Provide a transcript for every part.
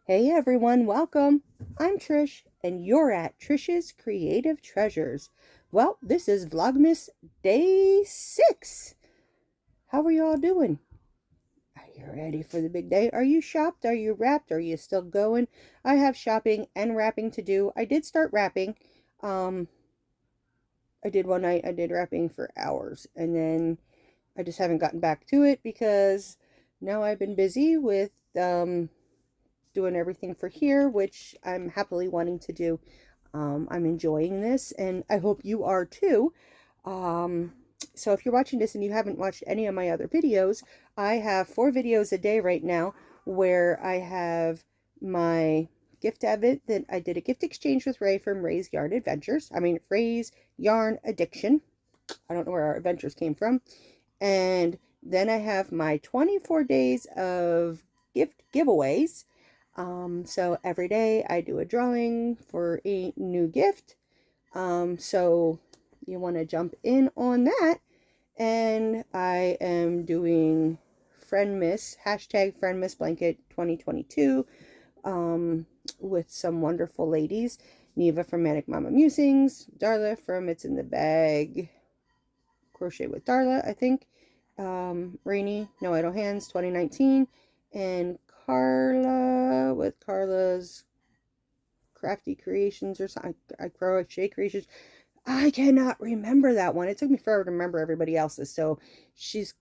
Hey everyone, welcome. I'm Trish, and you're at Trish's Creative Treasures. Well, this is Vlogmas Day 6. How are you all doing? Are you ready for the big day? Are you shopped? Are you wrapped? Are you still going? I have shopping and wrapping to do. I did start wrapping. Um, I did one night. I did wrapping for hours, and then I just haven't gotten back to it because now I've been busy with doing everything for here, which I'm happily wanting to do. I'm enjoying this, and I hope you are too. Um, so if you're watching this and you haven't watched any of my other videos, I have 4 videos a day right now where I have my gift advent that I did a gift exchange with Ray from Ray's Yarn Adventures. Ray's Yarn Addiction. I don't know where our adventures came from. And then I have my 24 days of gift giveaways. So every day I do a drawing for a new gift. So you want to jump in on that. And I am doing hashtag Friend Miss Blanket 2022, with some wonderful ladies. Neva from Manic Mama Musings, Darla from It's in the Bag, Crochet with Darla, I think. Rainy, No Idle Hands 2019, and Carla with Carla's Crafty Creations or something. I Crochet Creations. I cannot remember that one. It took me forever to remember everybody else's. So this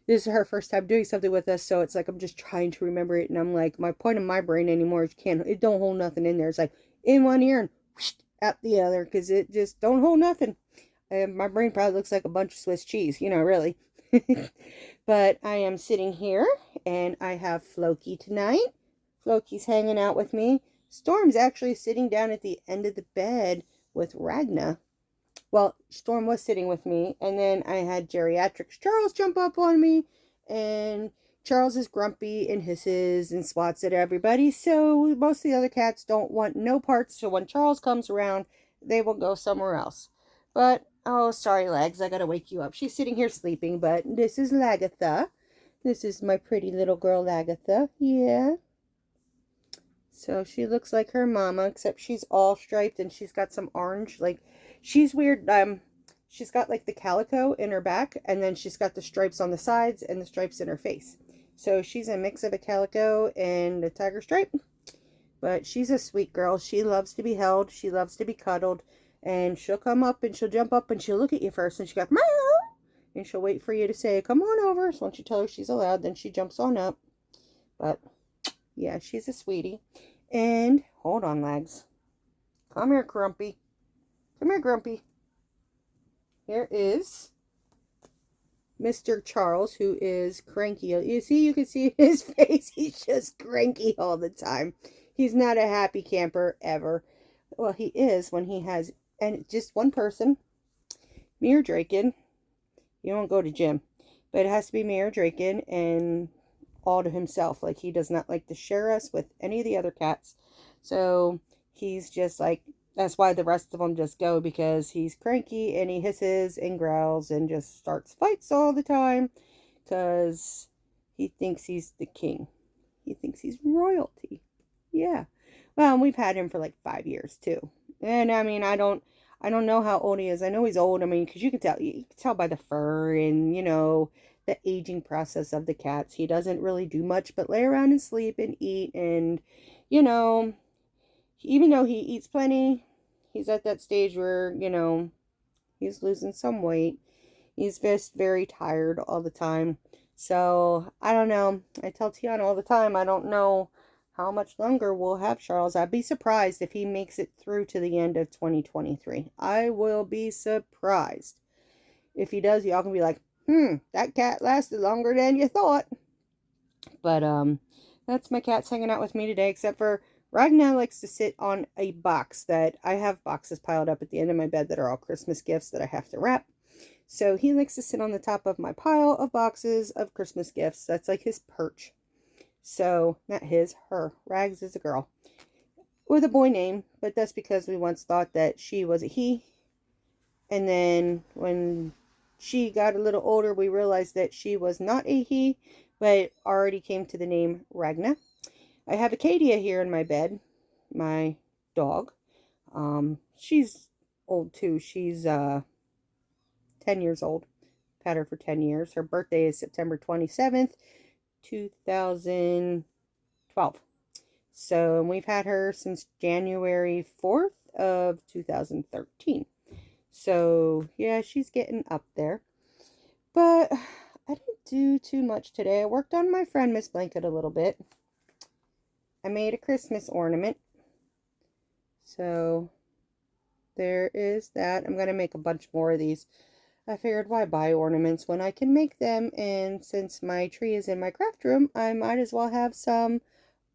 is her first time doing something with us. So it's like I'm just trying to remember it. And I'm like, my point of my brain anymore is it don't hold nothing in there. It's like in one ear and whoosh, out the other because it just don't hold nothing. My brain probably looks like a bunch of Swiss cheese, really. But I am sitting here and I have Floki tonight. Floki's hanging out with me. Storm's actually sitting down at the end of the bed with Ragna. Well, Storm was sitting with me, and then I had Geriatrics Charles jump up on me, and Charles is grumpy and hisses and swats at everybody, so most of the other cats don't want no parts, so when Charles comes around, they will go somewhere else. But, oh, sorry, Legs, I gotta wake you up. She's sitting here sleeping, but this is Lagatha. This is my pretty little girl, Lagatha. Yeah. So she looks like her mama, except she's all striped and she's got some orange, like, she's weird. She's got like the calico in her back, and then she's got the stripes on the sides and the stripes in her face. So she's a mix of a calico and a tiger stripe. But she's a sweet girl. She loves to be held. She loves to be cuddled. And she'll come up and she'll jump up and she'll look at you first and she'll go, meow. And she'll wait for you to say, come on over. So once you tell her she's allowed, then she jumps on up. But yeah, she's a sweetie. And hold on, Legs. Come here, Grumpy. Come here, Grumpy. Here is Mr. Charles, who is cranky. You can see his face. He's just cranky all the time. He's not a happy camper ever. Well, he is when he has, and just one person, me or Draken. You don't go to gym, but it has to be me or Draken, and all to himself. Like, he does not like to share us with any of the other cats. So he's just like, that's why the rest of them just go, because he's cranky and he hisses and growls and just starts fights all the time because he thinks he's the king. He thinks he's royalty. Yeah. Well, we've had him for like 5 years too. And I don't know how old he is. I know he's old. Because you can tell by the fur and, the aging process of the cats. He doesn't really do much but lay around and sleep and eat, and, even though he eats plenty, he's at that stage where, he's losing some weight. He's just very tired all the time. So, I don't know. I tell Tiana all the time, I don't know how much longer we'll have Charles. I'd be surprised if he makes it through to the end of 2023. I will be surprised. If he does, y'all can be like, that cat lasted longer than you thought. But, that's my cats hanging out with me today, except for Ragnar likes to sit on a box that I have boxes piled up at the end of my bed that are all Christmas gifts that I have to wrap. So he likes to sit on the top of my pile of boxes of Christmas gifts. That's like his perch. So, not his, her. Rags is a girl with a boy name, but that's because we once thought that she was a he. And then when she got a little older, we realized that she was not a he, but it already came to the name Ragna. I have Acadia here in my bed, my dog. She's old too. She's 10 years old. Had her for 10 years. Her birthday is September 27th, 2012. So we've had her since January 4th of 2013. So yeah, she's getting up there. But I didn't do too much today. I worked on my friend Miss Blanket a little bit. I made a Christmas ornament. So there is that. I'm going to make a bunch more of these. I figured, why buy ornaments when I can make them? And since my tree is in my craft room, I might as well have some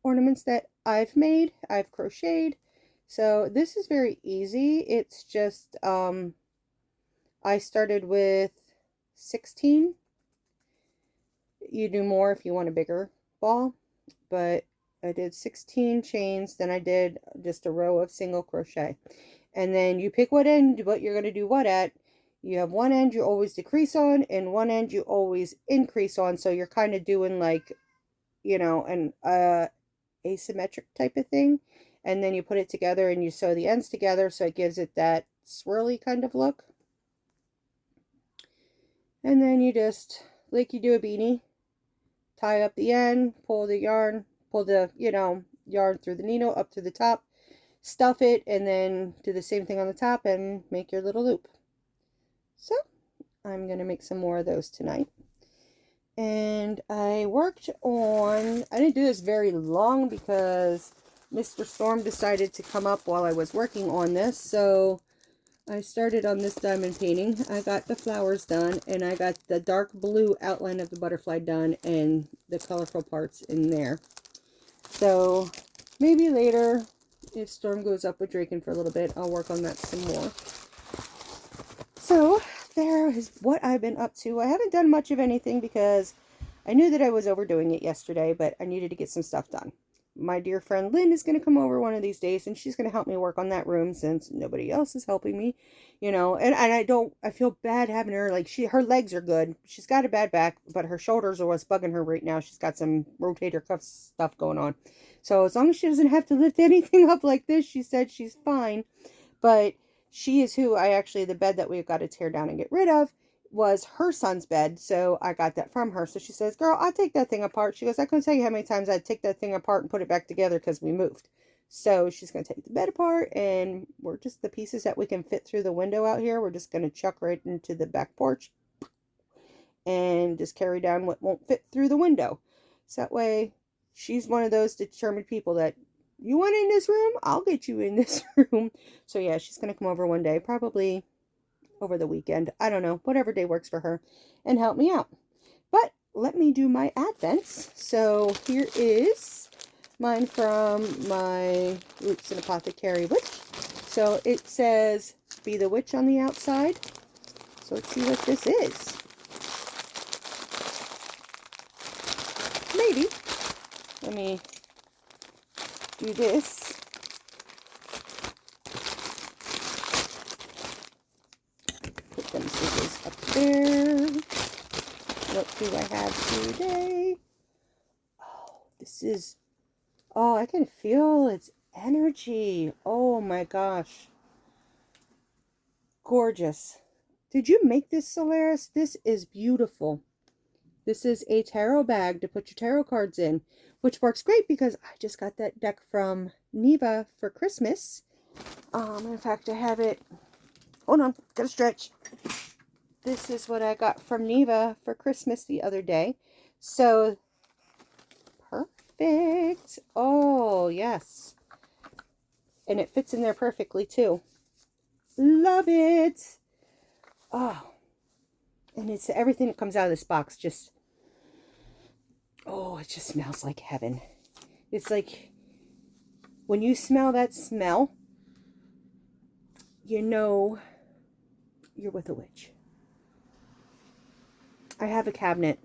ornaments that I've made, I've crocheted. So this is very easy. It's just, I started with 16. You do more if you want a bigger ball, but I did 16 chains. Then I did just a row of single crochet. And then you pick what end, what you're going to do what at. You have one end you always decrease on, and one end you always increase on. So you're kind of doing like, you know, an asymmetric type of thing. And then you put it together and you sew the ends together, so it gives it that swirly kind of look. And then you just, like you do a beanie, tie up the end, pull the yarn, pull the, you know, yarn through the needle up to the top, stuff it, and then do the same thing on the top and make your little loop. So I'm going to make some more of those tonight. And I worked on, I didn't do this very long because Mr. Storm decided to come up while I was working on this. So I started on this diamond painting. I got the flowers done, and I got the dark blue outline of the butterfly done and the colorful parts in there. So maybe later, if Storm goes up with Draken for a little bit, I'll work on that some more. So there is what I've been up to. I haven't done much of anything because I knew that I was overdoing it yesterday, but I needed to get some stuff done. My dear friend Lynn is going to come over one of these days, and she's going to help me work on that room since nobody else is helping me, you know. And I feel bad having her, like, her legs are good. She's got a bad back, but her shoulders are what's bugging her right now. She's got some rotator cuff stuff going on. So as long as she doesn't have to lift anything up like this, she said she's fine. But she is who the bed that we've got to tear down and get rid of was her son's bed, so I got that from her. So she says, girl, I'll take that thing apart. She goes, I couldn't tell you how many times I'd take that thing apart and put it back together because we moved. So she's going to take the bed apart, and we're just the pieces that we can fit through the window out here. We're just going to chuck right into the back porch and just carry down what won't fit through the window. So that way, she's one of those determined people that, you want in this room? I'll get you in this room. So yeah, she's going to come over one day, probably over the weekend. I don't know, whatever day works for her, and help me out. But let me do my advents. So here is mine from my Roots and Apothecary Witch. So it says, be the witch on the outside. So let's see what this is. Maybe. Let me do this. Put them scissors up there. What do I have today? Oh, this is, oh, I can feel its energy. Oh my gosh. Gorgeous. Did you make this, Solaris? This is beautiful. This is a tarot bag to put your tarot cards in, which works great because I just got that deck from Neva for Christmas. In fact, I have it. Hold on, gotta stretch. This is what I got from Neva for Christmas the other day. So, perfect. Oh, yes. And it fits in there perfectly, too. Love it. Oh. And it's everything that comes out of this box just, oh, it just smells like heaven. It's like, when you smell that smell, you know you're with a witch. I have a cabinet.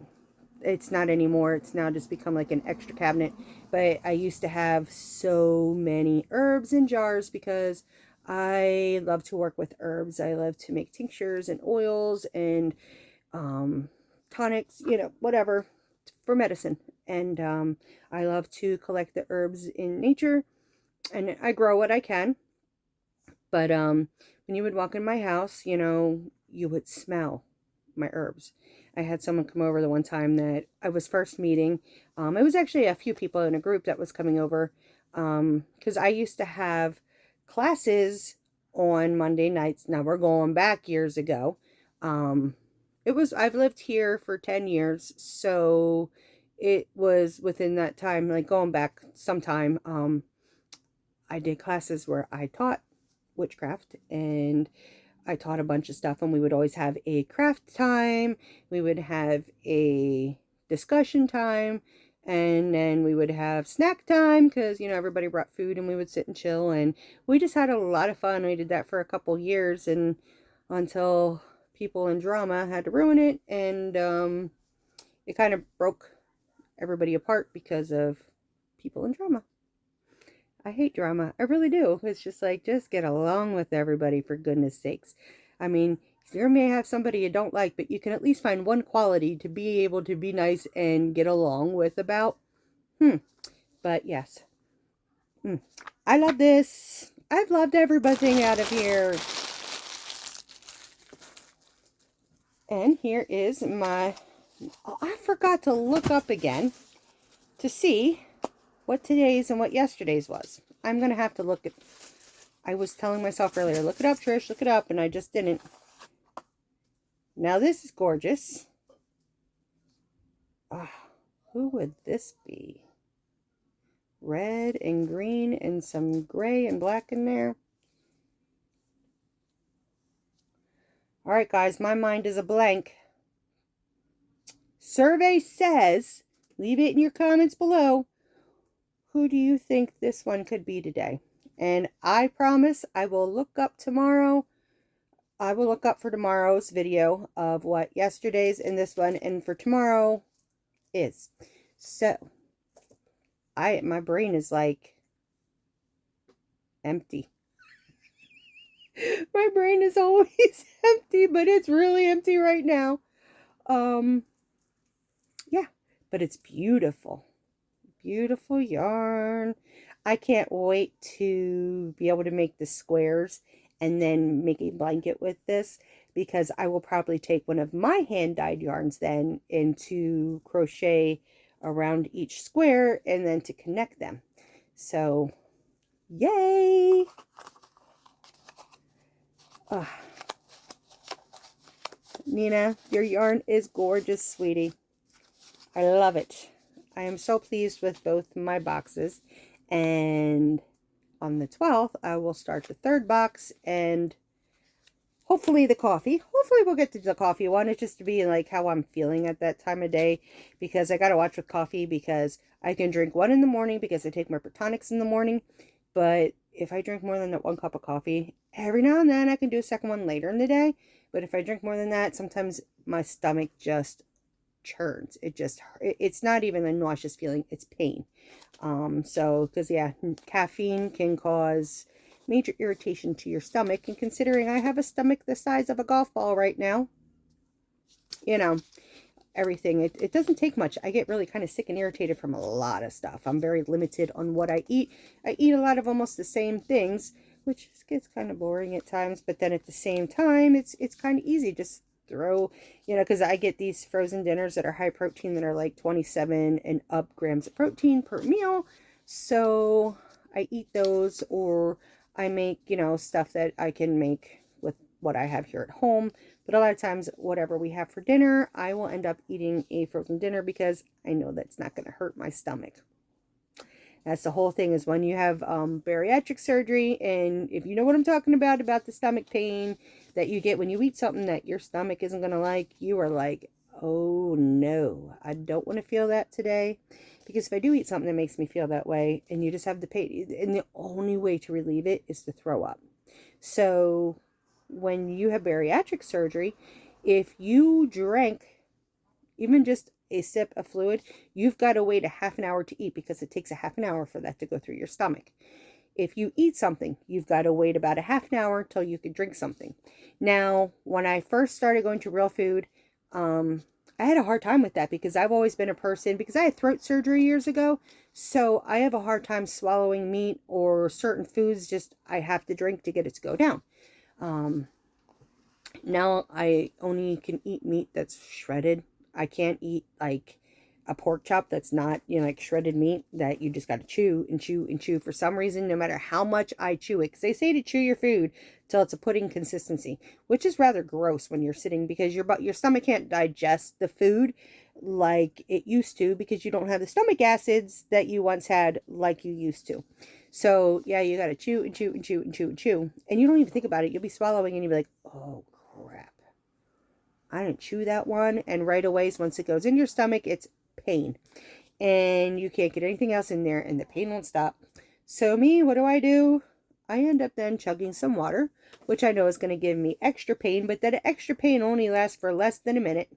It's not anymore. It's now just become like an extra cabinet. But I used to have so many herbs in jars because I love to work with herbs. I love to make tinctures and oils and tonics, you know, whatever, for medicine. And I love to collect the herbs in nature, and I grow what I can. But when you would walk in my house, you know, you would smell my herbs. I had someone come over the one time that I was first meeting. It was actually a few people in a group that was coming over, because I used to have classes on Monday nights. Now we're going back years ago. I've lived here for 10 years, so it was within that time, like going back sometime. I did classes where I taught witchcraft, and I taught a bunch of stuff, and we would always have a craft time. We would have a discussion time, and then we would have snack time because, you know, everybody brought food and we would sit and chill, and we just had a lot of fun. We did that for a couple years, and until people in drama had to ruin it, and it kind of broke everybody apart because of people in drama. I hate drama. I really do. It's just like, just get along with everybody, for goodness sakes. I mean, you may have somebody you don't like, but you can at least find one quality to be able to be nice and get along with about. But yes. I love this. I've loved everything out of here. And here is my... Oh, I forgot to look up again to see what today's and what yesterday's was. I'm going to have to look at... I was telling myself earlier, look it up, Trish, look it up, and I just didn't. Now this is gorgeous. Who would this be? Red and green and some gray and black in there. All right, guys, my mind is a blank. Survey says, leave it in your comments below, who do you think this one could be today? And I promise I will look up tomorrow. I will look up for tomorrow's video of what yesterday's and this one and for tomorrow is. So, my brain is like empty. My brain is always empty, but it's really empty right now. Yeah, but it's beautiful. Beautiful yarn. I can't wait to be able to make the squares and then make a blanket with this, because I will probably take one of my hand-dyed yarns then into crochet around each square and then to connect them. So, yay! Nina, your yarn is gorgeous, sweetie. I love it. I am so pleased with both my boxes, and on the 12th I will start the third box, and hopefully the coffee. Hopefully we'll get to the coffee one. It's just to be like how I'm feeling at that time of day, because I gotta watch with coffee, because I can drink one in the morning because I take my Protonics in the morning, but if I drink more than that 1 cup of coffee, every now and then I can do a second one later in the day. But if I drink more than that, sometimes my stomach just churns. It's not even a nauseous feeling, it's pain. So because yeah, caffeine can cause major irritation to your stomach, and considering I have a stomach the size of a golf ball right now, you know, everything, it doesn't take much. I get really kind of sick and irritated from a lot of stuff. I'm very limited on what I eat. I eat a lot of almost the same things, which gets kind of boring at times, but then at the same time it's kind of easy. Just throw, you know, because I get these frozen dinners that are high protein, that are like 27 and up grams of protein per meal. So I eat those, or I make, you know, stuff that I can make with what I have here at home. But a lot of times, whatever we have for dinner, I will end up eating a frozen dinner, because I know that's not going to hurt my stomach. That's the whole thing, is when you have bariatric surgery, and if you know what I'm talking about the stomach pain that you get when you eat something that your stomach isn't going to like, you are like, oh no, I don't want to feel that today. Because if I do eat something that makes me feel that way, and you just have the pain, and the only way to relieve it is to throw up. So when you have bariatric surgery, if you drank even just a sip of fluid, you've got to wait a half an hour to eat, because it takes a half an hour for that to go through your stomach. If you eat something, you've got to wait about a half an hour until you can drink something. Now, when I first started going to real food, I had a hard time with that because I've always been a person, because I had throat surgery years ago. So I have a hard time swallowing meat or certain foods. Just I have to drink to get it to go down. Um, Now I only can eat meat that's shredded. I can't eat like a pork chop that's not, like shredded meat that you just got to chew and chew and chew for some reason, no matter how much I chew it. Because they say to chew your food till it's a pudding consistency, which is rather gross when you're sitting, because your stomach can't digest the food like it used to, because you don't have the stomach acids that you once had like you used to. So yeah, you got to chew and chew and chew and chew and chew. And you don't even think about it. You'll be swallowing and you'll be like, oh, crap. I didn't chew that one. And right away, once it goes in your stomach, it's pain. And you can't get anything else in there, and the pain won't stop. So me, what do? I end up then chugging some water, which I know is going to give me extra pain, but that extra pain only lasts for less than a minute.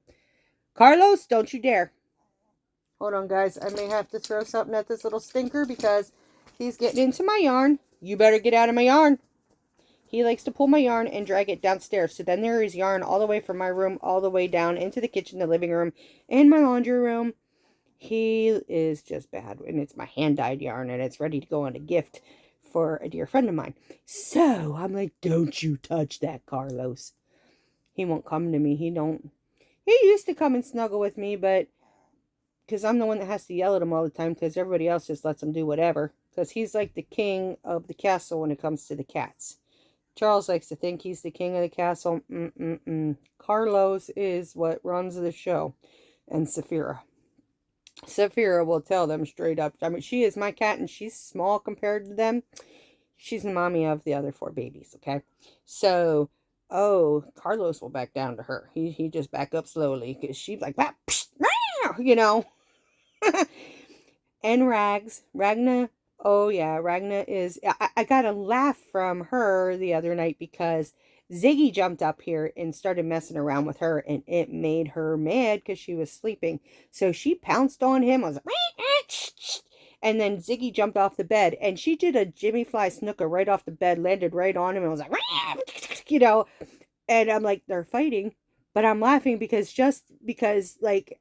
Carlos, don't you dare. Hold on, guys. I may have to throw something at this little stinker because he's getting into my yarn. You better get out of my yarn. He likes to pull my yarn and drag it downstairs. So then there is yarn all the way from my room, all the way down into the kitchen, the living room, and my laundry room. He is just bad. And it's my hand-dyed yarn, and it's ready to go on a gift for a dear friend of mine. So I'm like, don't you touch that, Carlos. He won't come to me. He used to come and snuggle with me, but because I'm the one that has to yell at him all the time, because everybody else just lets him do whatever. Because he's like the king of the castle when it comes to the cats. Charles likes to think he's the king of the castle. Carlos is what runs the show. And Saphira. Saphira will tell them straight up. I mean, she is my cat, and she's small compared to them. She's the mommy of the other 4 babies, okay? So, Carlos will back down to her. He just back up slowly, because she's like, you know. And Ragna. Oh yeah, Ragna is, I got a laugh from her the other night because Ziggy jumped up here and started messing around with her, and it made her mad because she was sleeping. So she pounced on him. I was like, and then Ziggy jumped off the bed, and she did a Jimmy Fly snooker right off the bed, landed right on him, and was like, and I'm like, they're fighting, but I'm laughing because like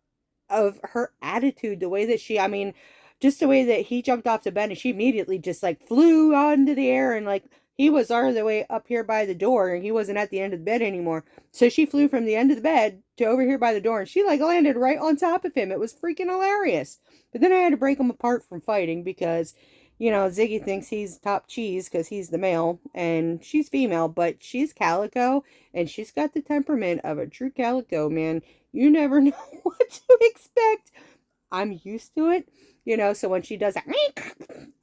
of her attitude, the way that just the way that he jumped off the bed, and she immediately just like flew onto the air, and like he was all the way up here by the door, and he wasn't at the end of the bed anymore. So she flew from the end of the bed to over here by the door, and she like landed right on top of him. It was freaking hilarious. But then I had to break them apart from fighting because, Ziggy thinks he's top cheese because he's the male and she's female, but she's calico, and she's got the temperament of a true calico, man. You never know what to expect. I'm used to it, so when she does that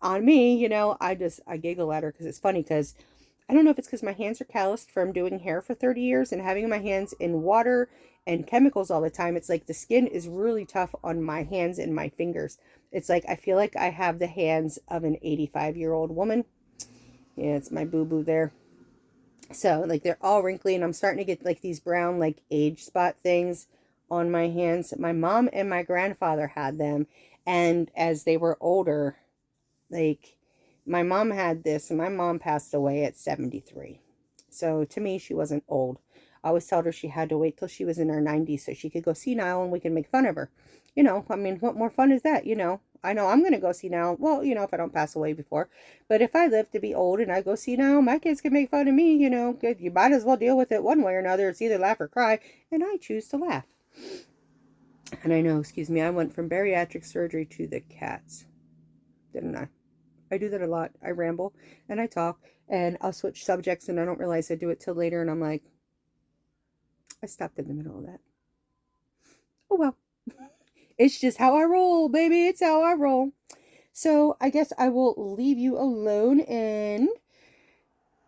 on me, I giggle at her because it's funny, because I don't know if it's because my hands are calloused from doing hair for 30 years and having my hands in water and chemicals all the time. It's like the skin is really tough on my hands and my fingers. It's like I feel like I have the hands of an 85-year-old woman. Yeah, it's my boo-boo there. So like they're all wrinkly, and I'm starting to get like these brown like age spot things on my hands. My mom and my grandfather had them, and as they were older, like my mom had this, and my mom passed away at 73. So to me, she wasn't old. I always told her she had to wait till she was in her 90s so she could go senile and we can make fun of her. What more fun is that? I know I'm going to go senile. Well, if I don't pass away before. But if I live to be old and I go senile, my kids can make fun of me, You might as well deal with it one way or another. It's either laugh or cry. And I choose to laugh. And I know, excuse me, I went from bariatric surgery to the cats. Didn't I? I do that a lot. I ramble and I talk and I'll switch subjects and I don't realize I do it till later, and I'm like, I stopped in the middle of that. Oh well. It's just how I roll, baby. It's how I roll. So I guess I will leave you alone, and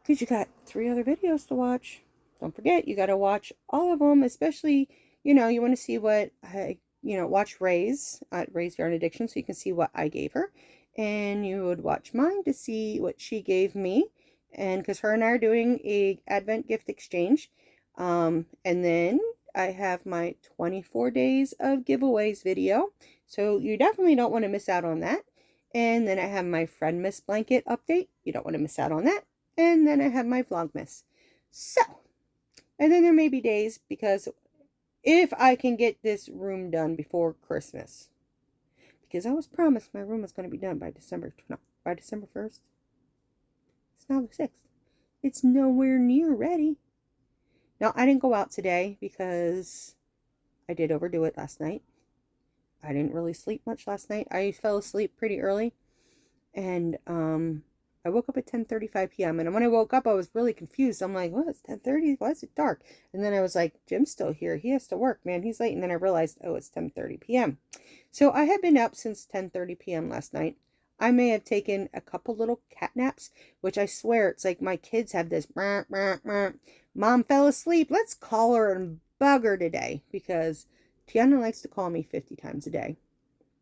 because you got 3 other videos to watch. Don't forget, you got to watch all of them, especially, you want to see what I, watch Ray's Yarn Addiction, so you can see what I gave her. And you would watch mine to see what she gave me. And because her and I are doing a Advent gift exchange. And then I have my 24 days of giveaways video. So you definitely don't want to miss out on that. And then I have my Friend Miss Blanket update. You don't want to miss out on that. And then I have my Vlogmas. So, and then there may be days, because if I can get this room done before Christmas. Because I was promised my room was going to be done by December, no, by December 1st. It's now the 6th. It's nowhere near ready. Now, I didn't go out today because I did overdo it last night. I didn't really sleep much last night. I fell asleep pretty early. And I woke up at 10:35 p.m. And when I woke up, I was really confused. I'm like, what? It's 10:30? Why is it dark? And then I was like, Jim's still here. He has to work, man. He's late. And then I realized, oh, it's 10:30 p.m. So I had been up since 10:30 p.m. last night. I may have taken a couple little cat naps, which I swear it's like my kids have this, Mom fell asleep. Let's call her and bug her today, because Tiana likes to call me 50 times a day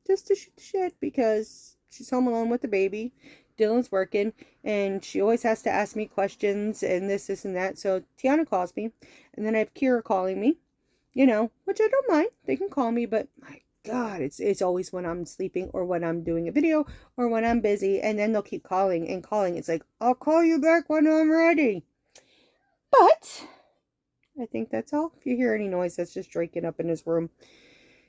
just to shoot the shit, because she's home alone with the baby. Dylan's working, and she always has to ask me questions and this, and that. So Tiana calls me, and then I have Kira calling me, which I don't mind. They can call me, but my God, it's always when I'm sleeping or when I'm doing a video or when I'm busy, and then they'll keep calling and calling. It's like, I'll call you back when I'm ready. But I think that's all. If you hear any noise, that's just Drake up in his room.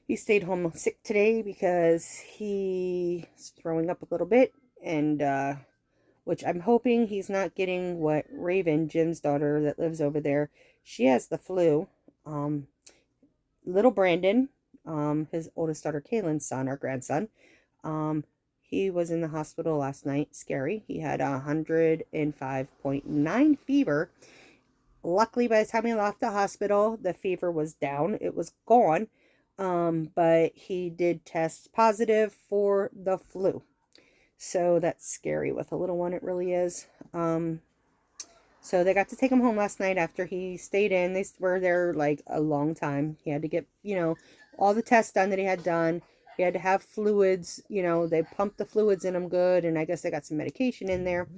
He stayed home sick today because he's throwing up a little bit, and which I'm hoping he's not getting what Raven, Jim's daughter that lives over there, she has the flu. Little Brandon, his oldest daughter Kaylin's son, our grandson, he was in the hospital last night. Scary. He had 105.9 fever. Luckily, by the time he left the hospital, the fever was down. It was gone. But he did test positive for the flu. So that's scary with a little one. It really is. So they got to take him home last night after he stayed in. They were there like a long time. He had to get, all the tests done that he had done. He had to have fluids, they pumped the fluids in him good. And I guess they got some medication in there.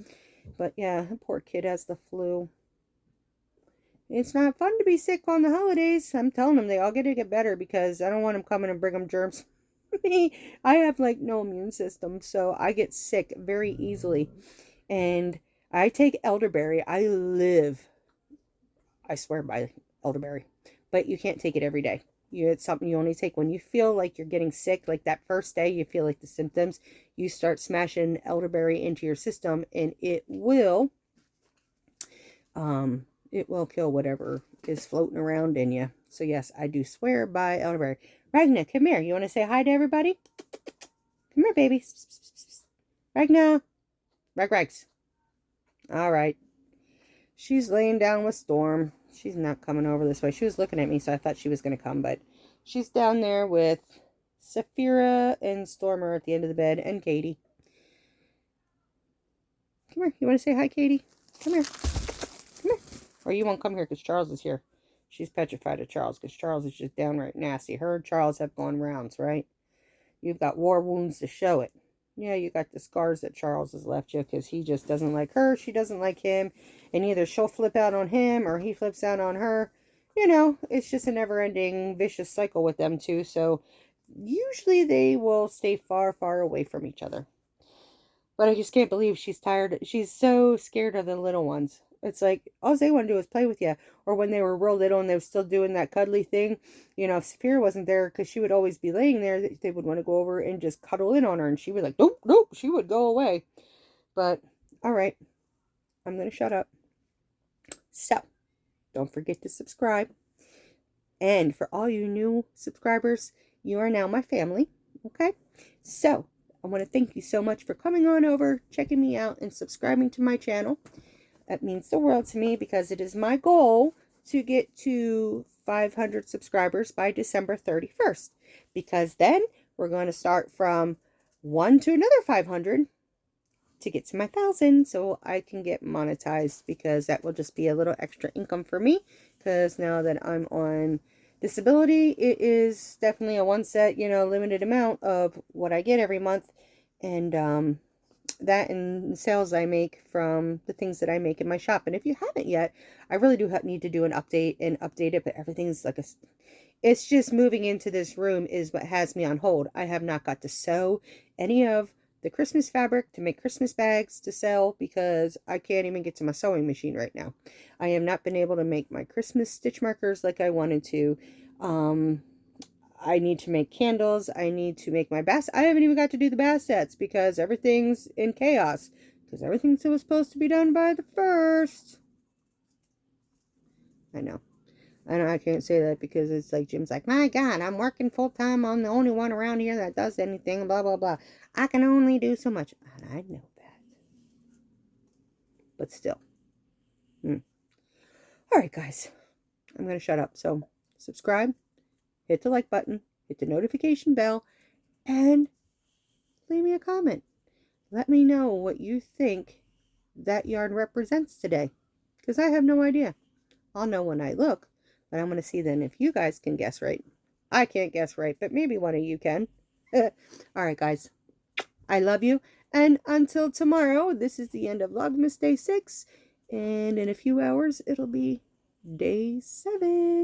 But yeah, the poor kid has the flu. It's not fun to be sick on the holidays. I'm telling them they all get to get better, because I don't want them coming and bring them germs. I have like no immune system, so I get sick very easily. And I take elderberry. I swear by elderberry, but you can't take it every day. It's something you only take when you feel like you're getting sick. Like that first day, you feel like the symptoms, you start smashing elderberry into your system, and it will kill whatever is floating around in you. So yes, I do swear by elderberry. Ragna, come here. You want to say hi to everybody? Come here, baby. Ragna. Rags. All right. She's laying down with Storm. She's not coming over this way. She was looking at me, so I thought she was going to come, but she's down there with Saphira and Stormer at the end of the bed, and Katie. Come here. You want to say hi, Katie? Come here. Come here. Or you won't come here because Charles is here. She's petrified of Charles because Charles is just downright nasty. Her and Charles have gone rounds, right? You've got war wounds to show it. Yeah, you got the scars that Charles has left you because he just doesn't like her. She doesn't like him. And either she'll flip out on him or he flips out on her. It's just a never-ending vicious cycle with them two. So usually they will stay far, far away from each other. But I just can't believe she's tired. She's so scared of the little ones. It's like, all they want to do is play with you. Or when they were real little and they were still doing that cuddly thing, if Saphira wasn't there, because she would always be laying there, they would want to go over and just cuddle in on her. And she would like, nope, nope, she would go away. But, all right, I'm going to shut up. So, don't forget to subscribe. And for all you new subscribers, you are now my family, okay? So, I want to thank you so much for coming on over, checking me out, and subscribing to my channel. That means the world to me, because it is my goal to get to 500 subscribers by December 31st. Because then we're going to start from 1 to another 500 to get to my 1,000, so I can get monetized, because that will just be a little extra income for me. Because now that I'm on disability, it is definitely a one set, limited amount of what I get every month. And that and sales I make from the things that I make in my shop. And if you haven't yet, I really do need to do an update and update it, but everything's like it's just moving into this room is what has me on hold. I have not got to sew any of the Christmas fabric to make Christmas bags to sell, because I can't even get to my sewing machine right now. I have not been able to make my Christmas stitch markers like I wanted to. I need to make candles. I need to make my basket. I haven't even got to do the baskets because everything's in chaos. Because everything was supposed to be done by the 1st. I know. I know I can't say that because it's like Jim's like, my God, I'm working full time. I'm the only one around here that does anything, blah, blah, blah. I can only do so much. And I know that. But still. All right, guys. I'm going to shut up. So subscribe, hit the like button, hit the notification bell, and leave me a comment. Let me know what you think that yarn represents today. Because I have no idea. I'll know when I look. But I'm going to see then if you guys can guess right. I can't guess right, but maybe one of you can. All right, guys. I love you. And until tomorrow, this is the end of Vlogmas Day 6. And in a few hours, it'll be Day 7.